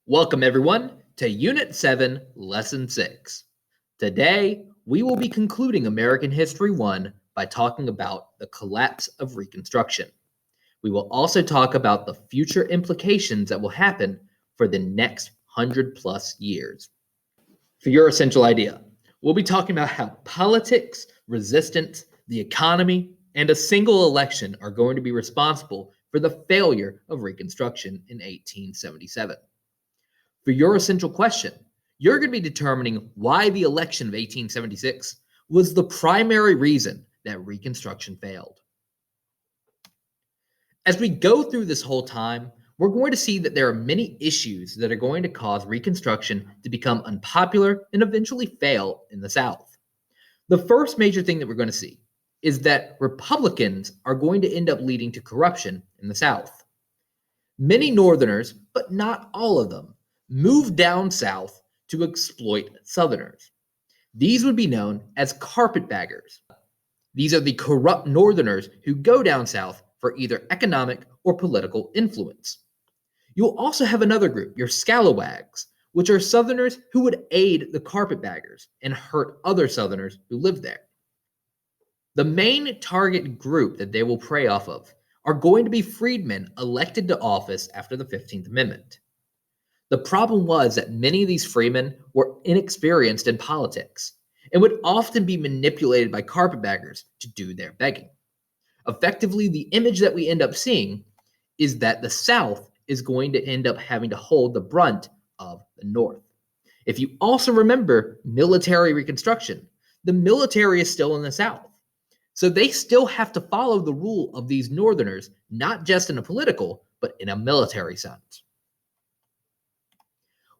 Welcome, everyone, to Unit 7, Lesson 6. Today, we will be concluding American History 1 by talking about the collapse of Reconstruction. We will also talk about the future implications that will happen for the next 100+ years. For your essential idea, we'll be talking about how politics, resistance, the economy, and a single election are going to be responsible for the failure of Reconstruction in 1877. For your essential question, you're going to be determining why the election of 1876 was the primary reason that Reconstruction failed. As we go through this whole time, we're going to see that there are many issues that are going to cause Reconstruction to become unpopular and eventually fail in the South. The first major thing that we're going to see is that Republicans are going to end up leading to corruption in the South. Many Northerners, but not all of them, moved down south to exploit Southerners. These would be known as carpetbaggers. These are the corrupt Northerners who go down south for either economic or political influence. You'll also have another group, your scalawags, which are Southerners who would aid the carpetbaggers and hurt other Southerners who lived there. The main target group that they will prey off of are going to be freedmen elected to office after the 15th Amendment. The problem was that many of these freemen were inexperienced in politics and would often be manipulated by carpetbaggers to do their begging. Effectively, the image that we end up seeing is that the South is going to end up having to hold the brunt of the North. If you also remember military Reconstruction, the military is still in the South. So they still have to follow the rule of these Northerners, not just in a political, but in a military sense.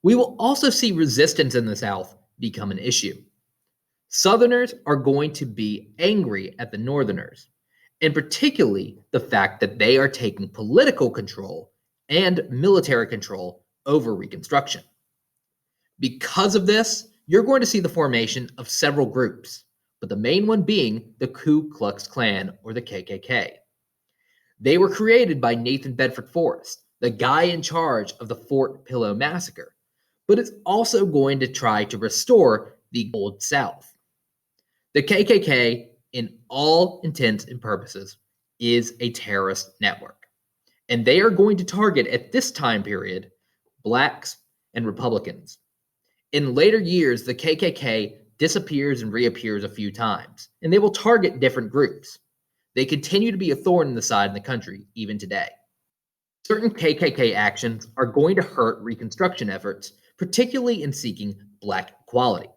We will also see resistance in the South become an issue. Southerners are going to be angry at the Northerners, and particularly the fact that they are taking political control and military control over Reconstruction. Because of this, you're going to see the formation of several groups, but the main one being the Ku Klux Klan, or the KKK. They were created by Nathan Bedford Forrest, the guy in charge of the Fort Pillow Massacre, but it's also going to try to restore the Old South. The KKK, in all intents and purposes, is a terrorist network, and they are going to target, at this time period, blacks and Republicans. In later years, the KKK disappears and reappears a few times, and they will target different groups. They continue to be a thorn in the side in the country, even today. Certain KKK actions are going to hurt Reconstruction efforts, particularly in seeking black equality.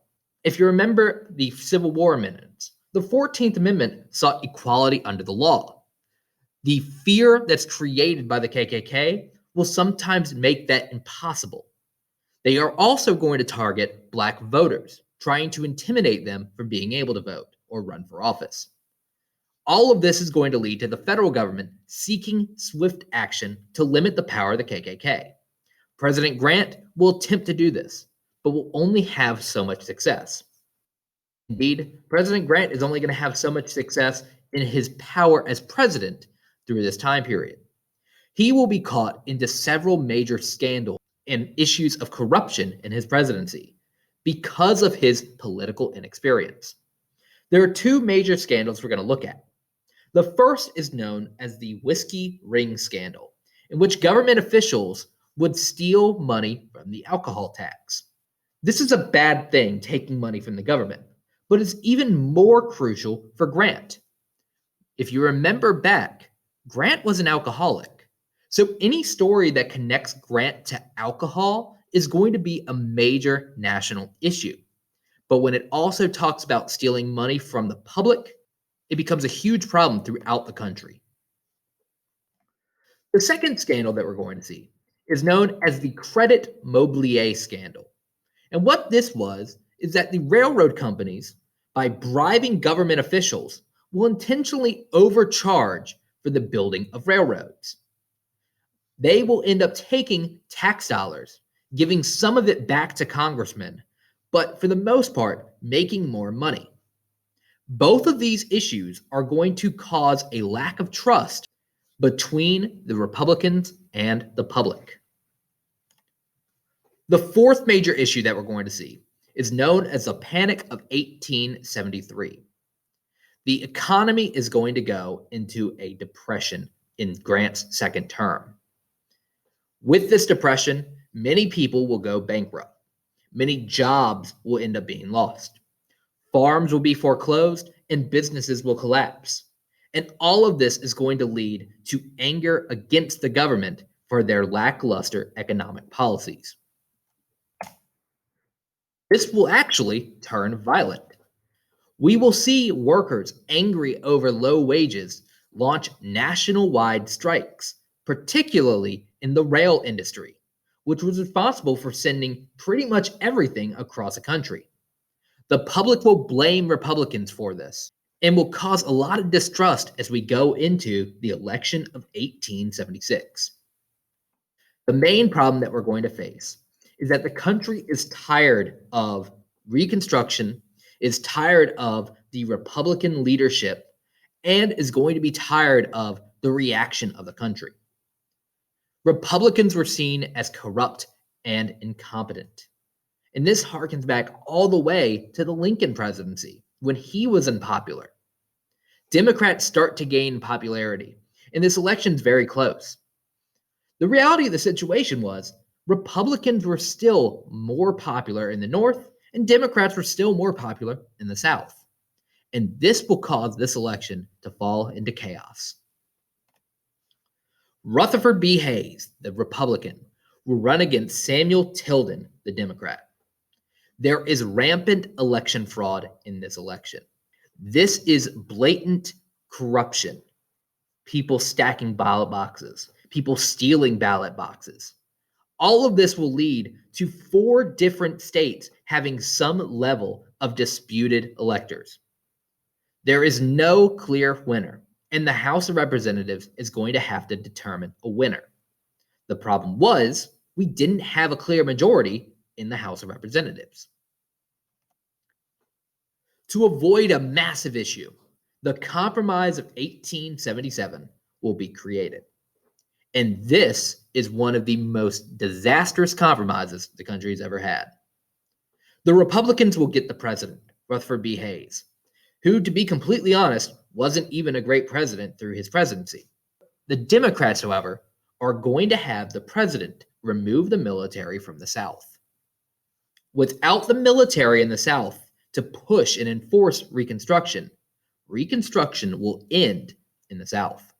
If you remember the Civil War amendments, the 14th Amendment sought equality under the law. The fear that's created by the KKK will sometimes make that impossible. They are also going to target black voters, trying to intimidate them from being able to vote or run for office. All of this is going to lead to the federal government seeking swift action to limit the power of the KKK. President Grant will attempt to do this, but will only have so much success. Indeed, President Grant is only going to have so much success in his power as president through this time period. He will be caught into several major scandals and issues of corruption in his presidency because of his political inexperience. There are two major scandals we're going to look at. The first is known as the Whiskey Ring Scandal, in which government officials would steal money from the alcohol tax. This is a bad thing, taking money from the government, but it's even more crucial for Grant. If you remember back, Grant was an alcoholic. So any story that connects Grant to alcohol is going to be a major national issue. But when it also talks about stealing money from the public, it becomes a huge problem throughout the country. The second scandal that we're going to see is known as the Credit Mobilier Scandal. And what this was is that the railroad companies, by bribing government officials, will intentionally overcharge for the building of railroads. They will end up taking tax dollars, giving some of it back to congressmen, but for the most part, making more money. Both of these issues are going to cause a lack of trust between the Republicans and the public. The fourth major issue that we're going to see is known as the Panic of 1873. The economy is going to go into a depression in Grant's second term. With this depression, many people will go bankrupt. Many jobs will end up being lost. Farms will be foreclosed and businesses will collapse. And all of this is going to lead to anger against the government for their lackluster economic policies. This will actually turn violent. We will see workers angry over low wages launch national-wide strikes, particularly in the rail industry, which was responsible for sending pretty much everything across the country. The public will blame Republicans for this and will cause a lot of distrust as we go into the election of 1876. The main problem that we're going to face is that the country is tired of Reconstruction, is tired of the Republican leadership, and is going to be tired of the reaction of the country. Republicans were seen as corrupt and incompetent. And this harkens back all the way to the Lincoln presidency when he was unpopular. Democrats start to gain popularity, and this election is very close. The reality of the situation was Republicans were still more popular in the North, and Democrats were still more popular in the South. And this will cause this election to fall into chaos. Rutherford B. Hayes, the Republican, will run against Samuel Tilden, the Democrat. There is rampant election fraud in this election. This is blatant corruption. People stacking ballot boxes, people stealing ballot boxes. All of this will lead to 4 different states having some level of disputed electors. There is no clear winner, and the House of Representatives is going to have to determine a winner. The problem was we didn't have a clear majority in the House of Representatives. To avoid a massive issue, the Compromise of 1877 will be created. And this is one of the most disastrous compromises the country has ever had. The Republicans will get the president, Rutherford B. Hayes, who, to be completely honest, wasn't even a great president through his presidency. The Democrats, however, are going to have the president remove the military from the South. Without the military in the South to push and enforce Reconstruction, Reconstruction will end in the South.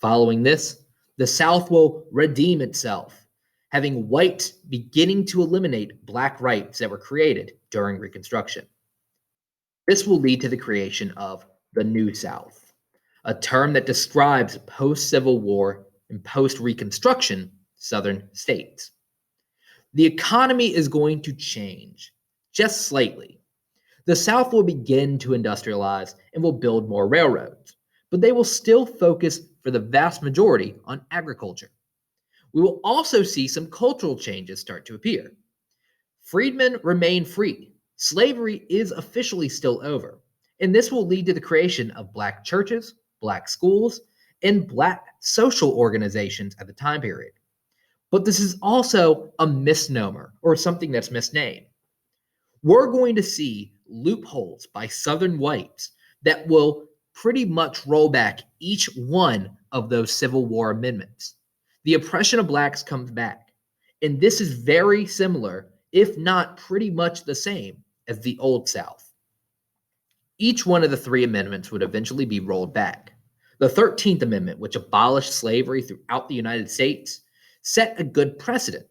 Following this, the South will redeem itself, having whites beginning to eliminate black rights that were created during Reconstruction. This will lead to the creation of the New South, a term that describes post-Civil War and post-Reconstruction Southern states. The economy is going to change, just slightly. The South will begin to industrialize and will build more railroads, but they will still focus for the vast majority on agriculture. We will also see some cultural changes start to appear. Freedmen remain free. Slavery is officially still over, and this will lead to the creation of black churches, black schools, and black social organizations at the time period. But this is also a misnomer or something that's misnamed. We're going to see loopholes by Southern whites that will pretty much roll back each one of those Civil War amendments. The oppression of blacks comes back, and this is very similar, if not pretty much the same, as the Old South. Each one of the 3 amendments would eventually be rolled back. The 13th Amendment, which abolished slavery throughout the United States, set a good precedent.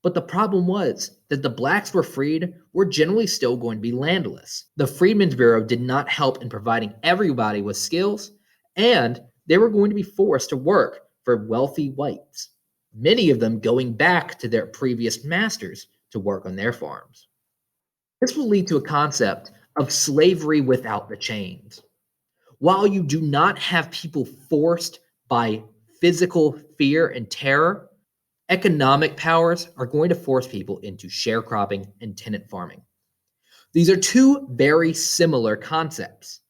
But the problem was that the blacks were freed were generally still going to be landless. The Freedmen's Bureau did not help in providing everybody with skills, and they were going to be forced to work for wealthy whites, many of them going back to their previous masters to work on their farms. This will lead to a concept of slavery without the chains. While you do not have people forced by physical fear and terror, economic powers are going to force people into sharecropping and tenant farming. These are 2 very similar concepts.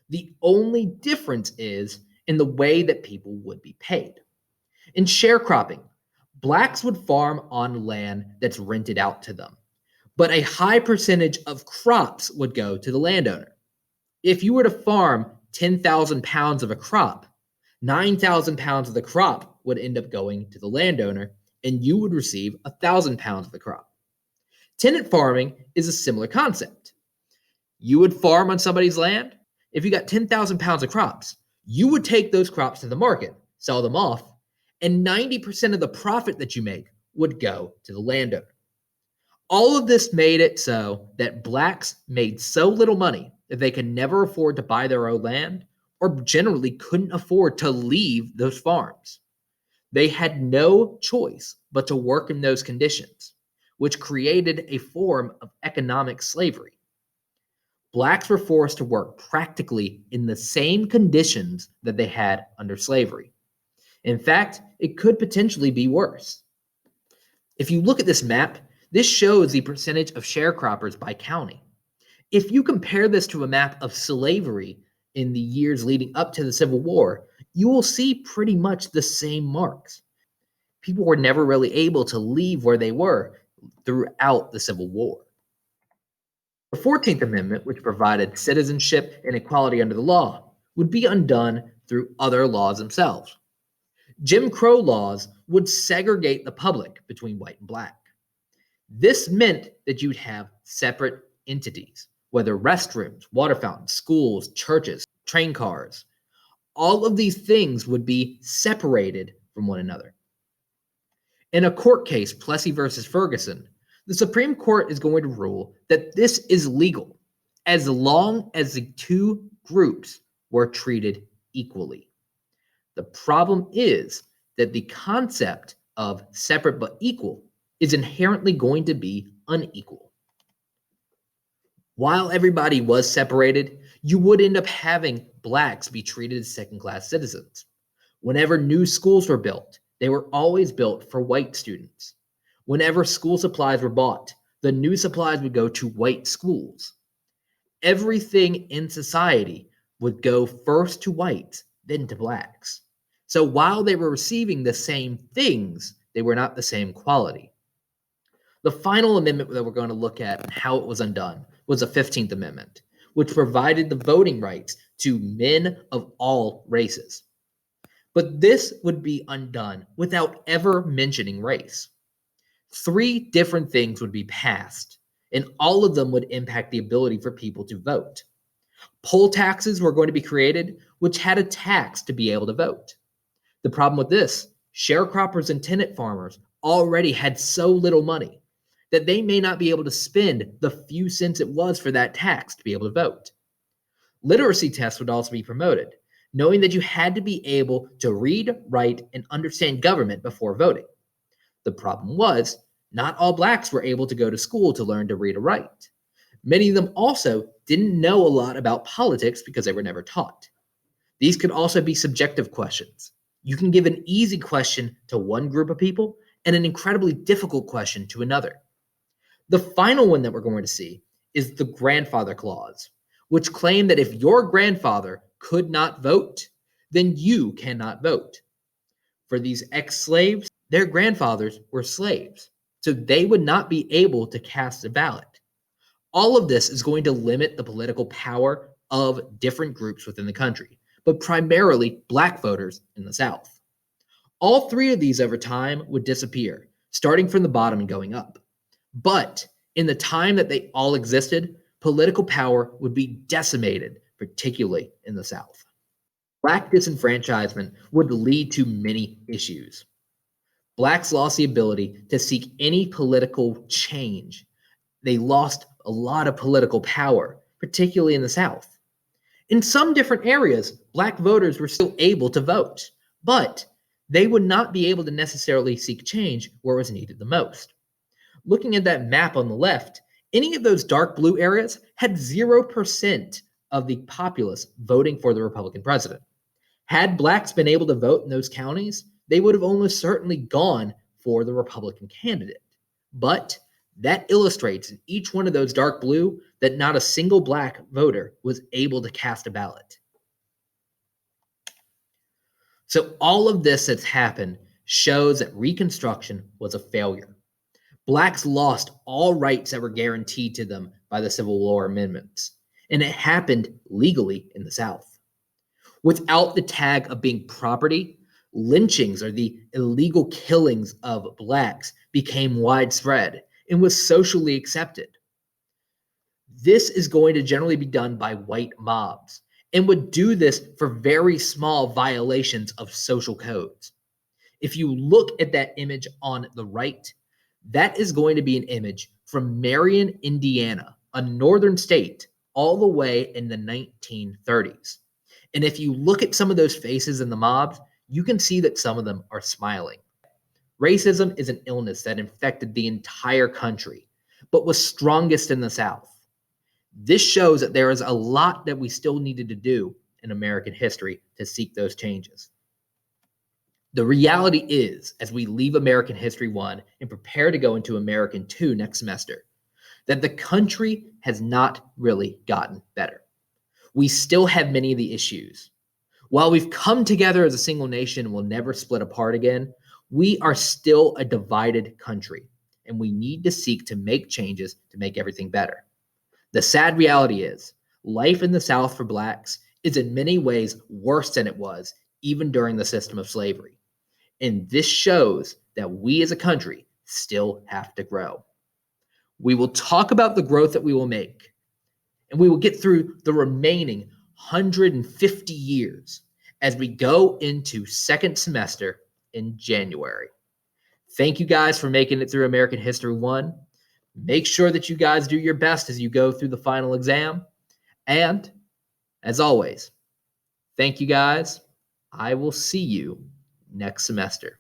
The only difference is in the way that people would be paid. In sharecropping, Blacks would farm on land that's rented out to them, but a high percentage of crops would go to the landowner. If you were to farm 10,000 pounds of a crop, 9,000 pounds of the crop would end up going to the landowner, and you would receive 1,000 pounds of the crop. Tenant farming is a similar concept. You would farm on somebody's land. If you got 10,000 pounds of crops, you would take those crops to the market, sell them off, and 90% of the profit that you make would go to the landowner. All of this made it so that blacks made so little money that they could never afford to buy their own land or generally couldn't afford to leave those farms. They had no choice but to work in those conditions, which created a form of economic slavery. Blacks were forced to work practically in the same conditions that they had under slavery. In fact, it could potentially be worse. If you look at this map, this shows the percentage of sharecroppers by county. If you compare this to a map of slavery in the years leading up to the Civil War, you will see pretty much the same marks. People were never really able to leave where they were throughout the Civil War. The 14th Amendment, which provided citizenship and equality under the law, would be undone through other laws themselves. Jim Crow laws would segregate the public between white and black. This meant that you'd have separate entities, whether restrooms, water fountains, schools, churches, train cars. All of these things would be separated from one another. In a court case, Plessy versus Ferguson, the Supreme Court is going to rule that this is legal as long as the two groups were treated equally. The problem is that the concept of separate but equal is inherently going to be unequal. While everybody was separated, you would end up having blacks be treated as second-class citizens. Whenever new schools were built, they were always built for white students. Whenever school supplies were bought, the new supplies would go to white schools. Everything in society would go first to whites, then to blacks. So while they were receiving the same things, they were not the same quality. The final amendment that we're going to look at and how it was undone was the 15th Amendment, which provided the voting rights to men of all races. But this would be undone without ever mentioning race. 3 different things would be passed, and all of them would impact the ability for people to vote. Poll taxes were going to be created, which had a tax to be able to vote. The problem with this, sharecroppers and tenant farmers already had so little money that they may not be able to spend the few cents it was for that tax to be able to vote. Literacy tests would also be promoted, knowing that you had to be able to read, write, and understand government before voting. The problem was, not all blacks were able to go to school to learn to read or write. Many of them also didn't know a lot about politics because they were never taught. These could also be subjective questions. You can give an easy question to one group of people and an incredibly difficult question to another. The final one that we're going to see is the grandfather clause, which claimed that if your grandfather could not vote, then you cannot vote. For these ex-slaves, their grandfathers were slaves, so they would not be able to cast a ballot. All of this is going to limit the political power of different groups within the country, but primarily black voters in the South. All 3 of these over time would disappear, starting from the bottom and going up. But in the time that they all existed, political power would be decimated, particularly in the South. Black disenfranchisement would lead to many issues. Blacks lost the ability to seek any political change. They lost a lot of political power, particularly in the South. In some different areas, black voters were still able to vote, but they would not be able to necessarily seek change where it was needed the most. Looking at that map on the left, any of those dark blue areas had 0% of the populace voting for the Republican president. Had blacks been able to vote in those counties, they would have almost certainly gone for the Republican candidate. But that illustrates in each one of those dark blue that not a single black voter was able to cast a ballot. So all of this that's happened shows that Reconstruction was a failure. Blacks lost all rights that were guaranteed to them by the Civil War amendments, and it happened legally in the South. Without the tag of being property, lynchings or the illegal killings of blacks became widespread and was socially accepted. This is going to generally be done by white mobs and would do this for very small violations of social codes. If you look at that image on the right, that is going to be an image from Marion, Indiana, a northern state, all the way in the 1930s. And if you look at some of those faces in the mobs, you can see that some of them are smiling. Racism is an illness that infected the entire country, but was strongest in the South. This shows that there is a lot that we still needed to do in American history to seek those changes. The reality is, as we leave American History 1 and prepare to go into American 2 next semester, that the country has not really gotten better. We still have many of the issues. While we've come together as a single nation and will never split apart again, we are still a divided country, and we need to seek to make changes to make everything better. The sad reality is, life in the South for Blacks is in many ways worse than it was even during the system of slavery. And this shows that we as a country still have to grow. We will talk about the growth that we will make, and we will get through the remaining 150 years as we go into second semester in January. Thank you guys for making it through American History 1. Make sure that you guys do your best as you go through the final exam. And as always, thank you guys. I will see you next semester.